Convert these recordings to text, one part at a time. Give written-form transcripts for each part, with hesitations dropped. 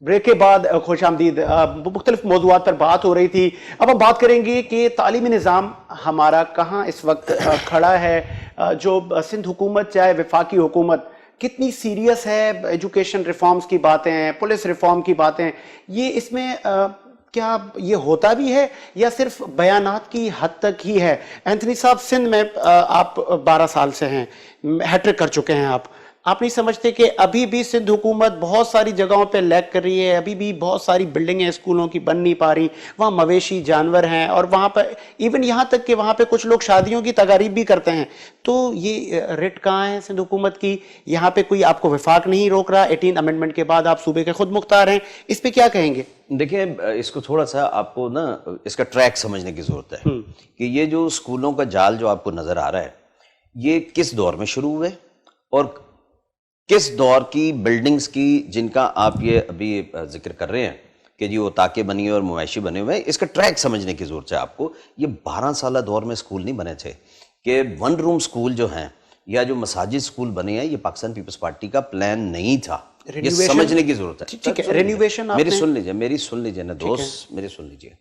Break کے بعد خوش آمدید. مختلف موضوعات پر بات ہو رہی تھی. اب ہم بات کریں گے کہ تعلیمی نظام ہمارا کہاں اس وقت کھڑا ہے. جو سندھ حکومت چاہے وفاقی حکومت کتنی سیریس ہے ایجوکیشن ریفارمز کی باتیں, پولیس ریفارم کی باتیں, یہ اس میں کیا یہ ہوتا بھی ہے یا صرف بیانات کی حد تک ہی ہے؟ اینتھنی صاحب, سندھ میں آپ 12 سال سے ہیں, ہیٹرک کر چکے ہیں آپ نہیں سمجھتے کہ ابھی بھی سندھ حکومت بہت ساری جگہوں پہ لیک کر رہی ہے؟ ابھی بھی بہت ساری بلڈنگیں اسکولوں کی بن نہیں پا رہی, وہاں مویشی جانور ہیں, اور وہاں پہ ایون یہاں تک کہ وہاں پہ کچھ لوگ شادیوں کی تقاریب بھی کرتے ہیں. تو یہ رٹ کہاں ہے سندھ حکومت کی؟ یہاں پہ کوئی آپ کو وفاق نہیں روک رہا, 18 امنڈمنٹ کے بعد آپ صوبے کے خود مختار ہیں, اس پہ کیا کہیں گے؟ دیکھیں, اس کو تھوڑا سا آپ کو نا اس کا ٹریک سمجھنے کی ضرورت ہے کہ یہ جو اسکولوں کا جال جو آپ کو نظر آ رہا ہے یہ کس دور میں شروع ہوئے اور کس دور کی بلڈنگز کی جن کا آپ یہ ابھی ذکر کر رہے ہیں کہ جی وہ تاکے بنی اور مویشی بنے ہوئے ہیں. اس کا ٹریک سمجھنے کی ضرورت ہے آپ کو. یہ 12 سالہ دور میں اسکول نہیں بنے تھے کہ 1 روم اسکول جو ہیں یا جو مساجد اسکول بنے ہیں یہ پاکستان پیپلز پارٹی کا پلان نہیں تھا. یہ سمجھنے کی ضرورت ہے. میری سن لیجیے نا دوست, میری سن لیجیے,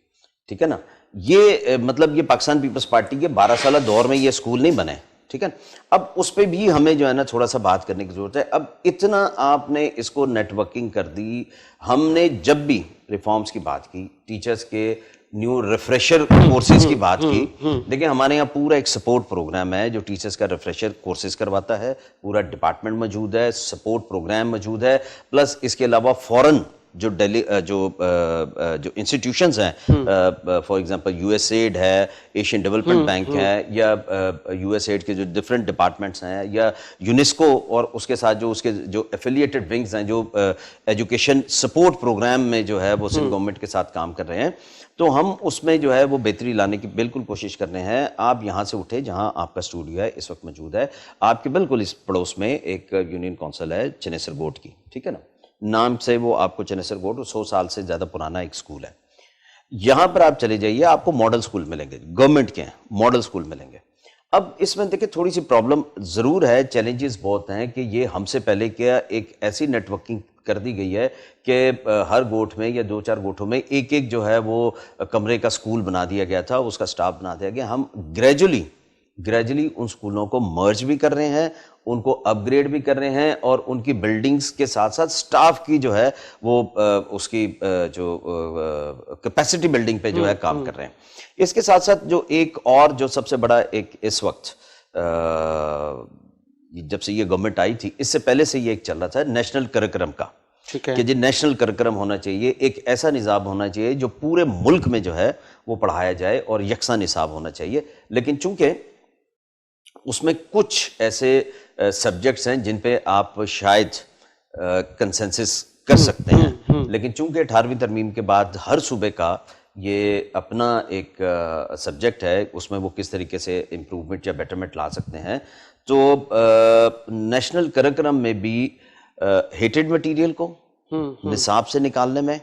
ٹھیک ہے نا. یہ مطلب یہ پاکستان پیپلز پارٹی کے 12 سالہ دور میں یہ اسکول نہیں بنے, ٹھیک ہے. اب اس پہ بھی ہمیں جو ہے نا تھوڑا سا بات کرنے کی ضرورت ہے. اب اتنا آپ نے اس کو نیٹ ورکنگ کر دی. ہم نے جب بھی ریفارمز کی بات کی, ٹیچرز کے نیو ریفریشر کورسز کی بات کی, دیکھیں ہمارے یہاں پورا ایک سپورٹ پروگرام ہے جو ٹیچرز کا ریفریشر کورسز کرواتا ہے. پورا ڈپارٹمنٹ موجود ہے, سپورٹ پروگرام موجود ہے, پلس اس کے علاوہ فوراً جو جو انسٹیٹیوشنز ہیں, for example U S aid ہے, ایشین ڈیولپمنٹ بینک ہے, یا یو ایس ایڈ کے جو ڈفرینٹ ڈپارٹمنٹس ہیں, یا یونیسکو اور اس کے ساتھ جو اس کے جو ایفیلیٹڈ ونگز ہیں جو ایجوکیشن سپورٹ پروگرام میں جو ہے وہ سندھ گورنمنٹ کے ساتھ کام کر رہے ہیں, تو ہم اس میں جو ہے وہ بہتری لانے کی بالکل کوشش کر رہے ہیں. آپ یہاں سے اٹھے جہاں آپ کا اسٹوڈیو ہے اس وقت موجود ہے, آپ کے بالکل اس پڑوس میں ایک یونین کونسل ہے چنیسر گوٹ کی, ٹھیک ہے نا, نام سے وہ آپ کو چنیسر گوٹ 100 سال سے زیادہ پرانا ایک اسکول ہے. یہاں پر آپ چلے جائیے, آپ کو ماڈل اسکول ملیں گے, گورنمنٹ کے ہیں, ماڈل اسکول ملیں گے. اب اس میں دیکھیں تھوڑی سی پرابلم ضرور ہے, چیلنجز بہت ہیں کہ یہ ہم سے پہلے کیا ایک ایسی نیٹ ورکنگ کر دی گئی ہے کہ ہر گوٹھ میں یا 2-4 گوٹھوں میں ایک جو ہے وہ کمرے کا اسکول بنا دیا گیا تھا, اس کا سٹاف بنا دیا گیا. ہم گریجولی ان اسکولوں کو مرج بھی کر رہے ہیں, ان کو اپ گریڈ بھی کر رہے ہیں, اور ان کی بلڈنگز کے ساتھ ساتھ سٹاف کی جو ہے وہ اس کی جو کیپیسٹی بلڈنگ پہ جو ہے کام کر رہے ہیں. اس کے ساتھ ساتھ جو ایک اور جو سب سے بڑا ایک اس وقت جب سے یہ گورنمنٹ آئی تھی, اس سے پہلے سے یہ ایک چل رہا تھا نیشنل کریکولم کا, کہ جی نیشنل کریکولم ہونا چاہیے, ایک ایسا نصاب ہونا چاہیے جو پورے ملک میں جو ہے وہ پڑھایا جائے اور یکساں نصاب ہونا چاہیے. لیکن چونکہ اس میں کچھ ایسے سبجیکٹس ہیں جن پہ آپ شاید کنسنسس کر سکتے ہیں, لیکن چونکہ 18ویں ترمیم کے بعد ہر صوبے کا یہ اپنا ایک سبجیکٹ ہے, اس میں وہ کس طریقے سے امپروومنٹ یا بیٹرمنٹ لا سکتے ہیں. تو نیشنل کریکولم میں بھی ہیٹڈ مٹیریل کو نصاب سے نکالنے میں,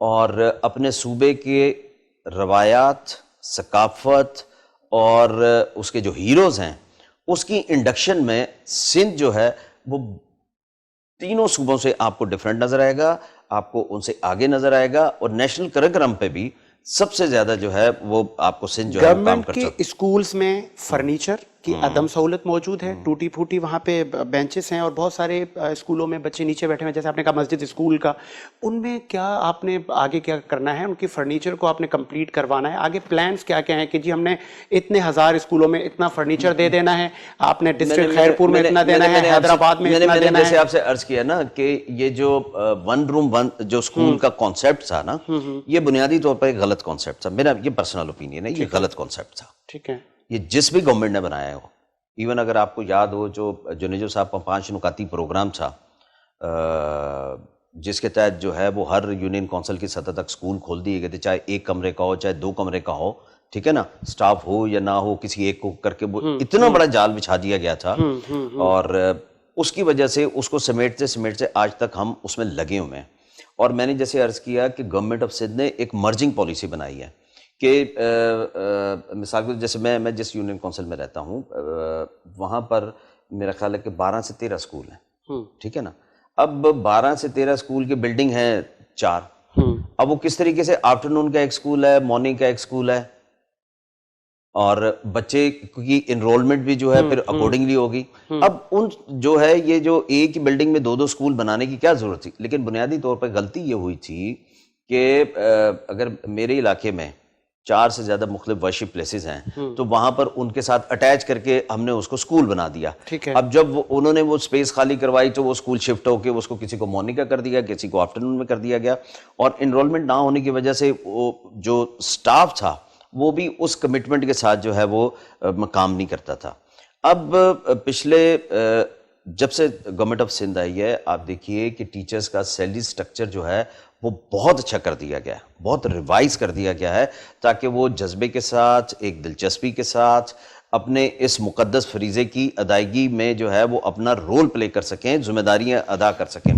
اور اپنے صوبے کے روایات, ثقافت اور اس کے جو ہیروز ہیں اس کی انڈکشن میں سندھ جو ہے وہ تینوں صوبوں سے آپ کو ڈیفرنٹ نظر آئے گا, آپ کو ان سے آگے نظر آئے گا. اور نیشنل کریکولم پہ بھی سب سے زیادہ جو ہے وہ آپ کو سندھ جو ہے کام کر گورنمنٹ کے اسکولز میں فرنیچر کی عدم سہولت موجود ہے, ٹوٹی پھوٹی وہاں پہ بینچز ہیں, اور بہت سارے اسکولوں میں بچے نیچے بیٹھے ہیں, جیسے آپ نے کہا مسجد اسکول کا. ان میں کیا آپ نے آگے کیا کرنا ہے؟ ان کی فرنیچر کو آپ نے کمپلیٹ کروانا ہے, آگے پلانز کیا کیا ہیں کہ جی ہم نے اتنے ہزار اسکولوں میں اتنا فرنیچر دے دینا ہے, آپ نے ڈسٹرکٹ خیرپور میں اتنا دینا ہے, حیدرآباد میں اتنا دینا ہے. جیسے آپ سے عرض کیا نا کہ یہ جو 1 روم 1 جو اسکول کا کانسیپٹ تھا نا, یہ بنیادی طور پر ایک غلط کانسیپٹ تھا. میرا یہ پرسنل اوپینین ہے, یہ غلط کانسیپٹ تھا. ٹھیک ہے, یہ جس بھی گورنمنٹ نے بنایا ہو, ایون اگر آپ کو یاد ہو جو جنیجو صاحب کا 5 نکاتی پروگرام تھا جس کے تحت جو ہے وہ ہر یونین کونسل کی سطح تک اسکول کھول دیے گئے تھے, چاہے 1 کمرے کا ہو چاہے 2 کمرے کا ہو, ٹھیک ہے نا, سٹاف ہو یا نہ ہو, کسی ایک کو کر کے وہ اتنا بڑا جال بچھا دیا گیا تھا. اور اس کی وجہ سے اس کو سمیٹتے آج تک ہم اس میں لگے ہوئے ہیں. اور میں نے جیسے عرض کیا کہ گورنمنٹ آف سندھ نے ایک مرجنگ پالیسی بنائی ہے کہ مثال کے جیسے میں جس یونین کونسل میں رہتا ہوں وہاں پر میرا خیال ہے کہ 12 سے 13 اسکول ہیں, ٹھیک ہے نا. اب 12 سے 13 اسکول کی بلڈنگ ہے 4. اب وہ کس طریقے سے آفٹرنون کا ایک اسکول ہے, مارننگ کا ایک اسکول ہے, اور بچے کی انرولمنٹ بھی جو ہے پھر اکارڈنگلی ہوگی. اب ان جو ہے یہ جو ایک ہی بلڈنگ میں 2 اسکول بنانے کی کیا ضرورت تھی؟ لیکن بنیادی طور پر غلطی یہ ہوئی تھی کہ اگر میرے علاقے میں 4 سے زیادہ مختلف ورشپ پلیسز ہیں تو وہاں پر ان کے ساتھ اٹیچ کر کے ہم نے اس کو اسکول بنا دیا. اب جب انہوں نے وہ اسپیس خالی کروائی تو وہ اسکول شفٹ ہو کے اس کو کسی کو مارننگ کا کر دیا, کسی کو آفٹرنون میں کر دیا گیا, اور انرولمنٹ نہ ہونے کی وجہ سے وہ جو سٹاف تھا وہ بھی اس کمٹمنٹ کے ساتھ جو ہے وہ کام نہیں کرتا تھا. اب پچھلے جب سے گورنمنٹ آف سندھ آئی ہے آپ دیکھیے کہ ٹیچرز کا سیلری سٹرکچر جو ہے وہ بہت اچھا کر دیا گیا ہے, بہت ریوائز کر دیا گیا ہے, تاکہ وہ جذبے کے ساتھ, ایک دلچسپی کے ساتھ اپنے اس مقدس فریضے کی ادائیگی میں جو ہے وہ اپنا رول پلے کر سکیں, ذمہ داریاں ادا کر سکیں.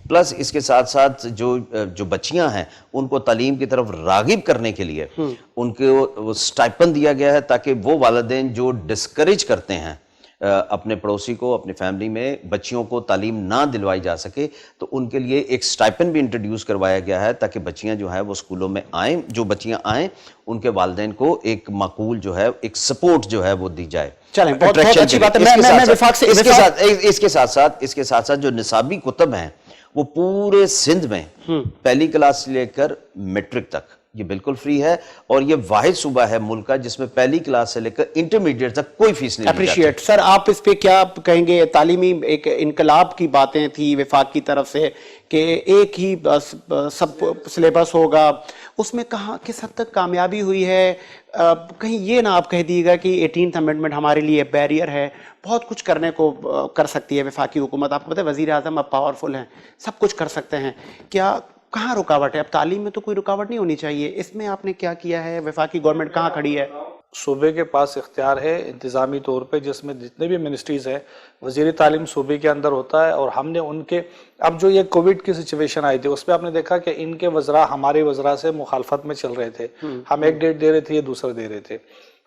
پلس اس کے ساتھ ساتھ جو بچیاں ہیں ان کو تعلیم کی طرف راغب کرنے کے لیے ان کو سٹائپن دیا گیا ہے, تاکہ وہ والدین جو ڈسکریج کرتے ہیں اپنے پڑوسی کو, اپنی فیملی میں بچیوں کو تعلیم نہ دلوائی جا سکے, تو ان کے لیے ایک سٹائپن بھی انٹروڈیوس کروایا گیا ہے, تاکہ بچیاں جو ہے وہ اسکولوں میں آئیں, جو بچیاں آئیں ان کے والدین کو ایک معقول جو ہے ایک سپورٹ جو ہے وہ دی جائے. چلیں بہت اچھی بات ہے. اس کے ساتھ ساتھ جو نصابی کتب ہیں وہ پورے سندھ میں پہلی کلاس سے لے کر میٹرک تک یہ بالکل فری ہے, اور یہ واحد صوبہ ہے ملک کا جس میں پہلی کلاس سے لے کر انٹرمیڈیٹ تک کوئی فیس نہیں لی جاتی. سر آپ اس پہ کیا کہیں گے؟ تعلیمی ایک انقلاب کی باتیں تھی وفاق کی طرف سے کہ ایک ہی سب سلیبس ہوگا, اس میں کہاں کس حد تک کامیابی ہوئی ہے؟ کہیں یہ نہ آپ کہہ دیے گا کہ 18th امینڈمنٹ ہمارے لیے بیریئر ہے, بہت کچھ کرنے کو کر سکتی ہے وفاقی حکومت. آپ کو پتہ ہے وزیر اعظم اب پاورفل ہیں, سب کچھ کر سکتے ہیں, کیا کہاں رکاوٹ ہے؟ اب تعلیم میں تو کوئی رکاوٹ نہیں ہونی چاہیے, اس میں آپ نے کیا کیا ہے؟ وفاقی گورنمنٹ کہاں کھڑی ہے؟ صوبے کے پاس اختیار ہے انتظامی طور پہ, جس میں جتنے بھی منسٹریز ہیں وزیر تعلیم صوبے کے اندر ہوتا ہے, اور ہم نے ان کے اب جو یہ کووڈ کی سچویشن آئی تھی اس پہ آپ نے دیکھا کہ ان کے وزراء ہمارے وزراء سے مخالفت میں چل رہے تھے, ہم ایک ڈیٹ دے رہے تھے, یہ دوسرا دے رہے تھے.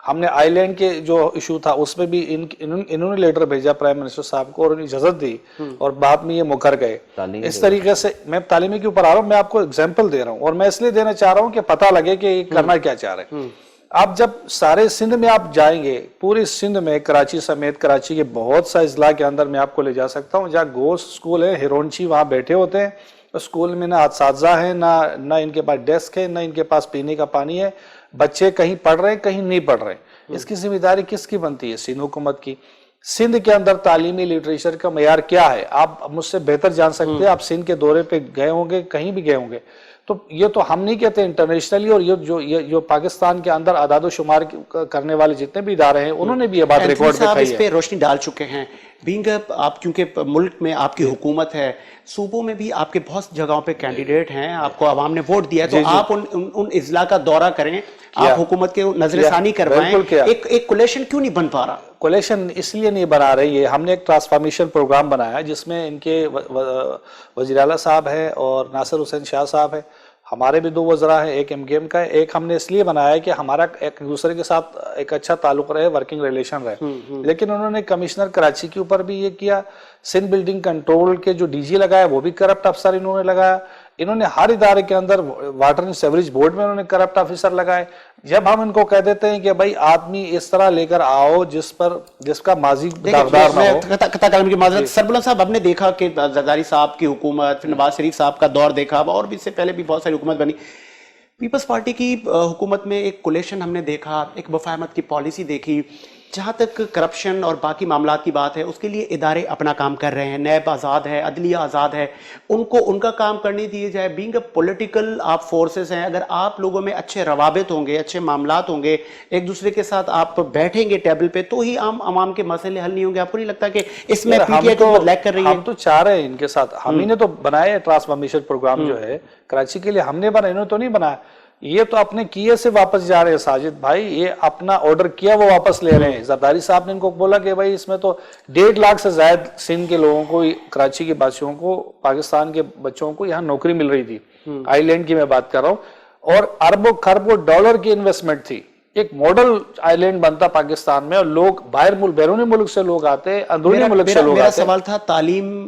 ہم نے آئی لینڈ کے جو ایشو تھا اس میں بھی انہوں نے لیٹر بھیجا پرائم منسٹر صاحب کو اور انہیں اجازت دی, اور بعد میں یہ مکر گئے. اس طریقے سے میں تعلیمی کے اوپر آ رہا ہوں, میں آپ کو اگزامپل دے رہا ہوں, اور میں اس لیے دینا چاہ رہا ہوں کہ پتہ لگے کہ یہ کرنا کیا چاہ رہے ہیں. آپ جب سارے سندھ میں آپ جائیں گے, پوری سندھ میں کراچی سمیت, کراچی کے بہت سا اضلاع کے اندر میں آپ کو لے جا سکتا ہوں جہاں گوشت اسکول ہے, ہیرونچی وہاں بیٹھے ہوتے ہیں, اسکول میں نہ اساتذہ ہیں, نہ ان کے پاس ڈیسک ہے, نہ ان کے پاس پینے کا پانی ہے, بچے کہیں پڑھ رہے ہیں کہیں نہیں پڑھ رہے. اس کی ذمہ داری کس کی بنتی ہے؟ سندھ حکومت کی. سندھ کے اندر تعلیمی لٹریچر کا معیار کیا ہے آپ مجھ سے بہتر جان سکتے ہیں, آپ سندھ کے دورے پہ گئے ہوں گے, کہیں بھی گئے ہوں گے. تو یہ تو ہم نہیں کہتے انٹرنیشنلی, اور یہ جو پاکستان کے اندر اعداد و شمار کرنے والے جتنے بھی ادارے ہیں انہوں نے بھی یہ بات ریکارڈ پہ کہی ہے. اس پہ روشنی ڈال چکے ہیں. بینگ آپ کیونکہ ملک میں آپ کی حکومت ہے, صوبوں میں بھی آپ کے بہت جگہوں پہ کینڈیڈیٹ ہیں, آپ کو عوام نے ووٹ دیا ہے, تو آپ ان اضلاع کا دورہ کریں, آپ حکومت کے نظر ثانی کروائیں. ایک کولیشن کیوں نہیں بن پا رہا؟ کولیشن اس لیے نہیں بنا رہی ہے, ہم نے ایک ٹرانسفارمیشن پروگرام بنایا جس میں ان کے وزیر اعلیٰ صاحب ہیں اور ناصر حسین شاہ صاحب ہیں, ہمارے بھی 2 وزراء ہیں, ایک MKM کا ہے, ایک ہم نے اس لیے بنایا ہے کہ ہمارا ایک دوسرے کے ساتھ ایک اچھا تعلق رہے, ورکنگ ریلیشن رہے. لیکن انہوں نے کمشنر کراچی کے اوپر بھی یہ کیا, سندھ بلڈنگ کنٹرول کے جو DG لگایا وہ بھی کرپٹ افسر انہوں نے لگایا, انہوں نے ہر ادارے کے اندر واٹر اینڈ سیوریج بورڈ میں انہوں نے کرپٹ آفیسر لگائے. جب ہم ان کو کہہ دیتے ہیں کہ بھائی آدمی اس طرح لے کر آؤ جس کا ماضی داغدار نہ ہو. قطع کلام کی معذرت, سربلند صاحب ہم نے دیکھا کہ زرداری صاحب کی حکومت, پھر نواز شریف صاحب کا دور دیکھا, اور بھی اس سے پہلے بھی بہت ساری حکومت بنی. پیپلز پارٹی کی حکومت میں ایک کولیشن ہم نے دیکھا, ایک مفاہمت کی پالیسی دیکھی. جہاں تک کرپشن اور باقی معاملات کی بات ہے اس کے لیے ادارے اپنا کام کر رہے ہیں, نیب آزاد ہے, عدلیہ آزاد ہے, ان کو ان کا کام کرنے دیے جائے. بینگ اے پولیٹیکل آپ فورسز ہیں, اگر آپ لوگوں میں اچھے روابط ہوں گے, اچھے معاملات ہوں گے, ایک دوسرے کے ساتھ آپ بیٹھیں گے ٹیبل پہ, تو ہی عوام کے مسئلے حل نہیں ہوں گے. آپ کو نہیں لگتا کہ اس میں پی ٹی آئی کو لیک کر رہی ہے؟ ہم تو چاہ رہے ہیں ان کے ساتھ, ہم ہی نے تو بنایا ہے ٹرانسفارمیشن پروگرام جو ہے کراچی کے لیے, ہم نے بنایا, انہوں نے تو نہیں بنایا. یہ تو اپنے کیے سے واپس جا رہے ہیں ساجد بھائی, یہ اپنا آرڈر کیا وہ واپس لے رہے ہیں. زرداری صاحب نے ان کو بولا کہ بھائی اس میں تو 1.5 لاکھ سے زائد سندھ کے لوگوں کو, کراچی کے باشیوں کو, پاکستان کے بچوں کو یہاں نوکری مل رہی تھی. آئی لینڈ کی میں بات کر رہا ہوں, اور اربوں خربوں ڈالر کی انویسٹمنٹ تھی. ایک ماڈل آئی لینڈ بنتا پاکستان میں, اور لوگ بیرونی ملک سے لوگ آتے, اندرونی ملک سے لوگ آتے. میرا سوال تھا تعلیم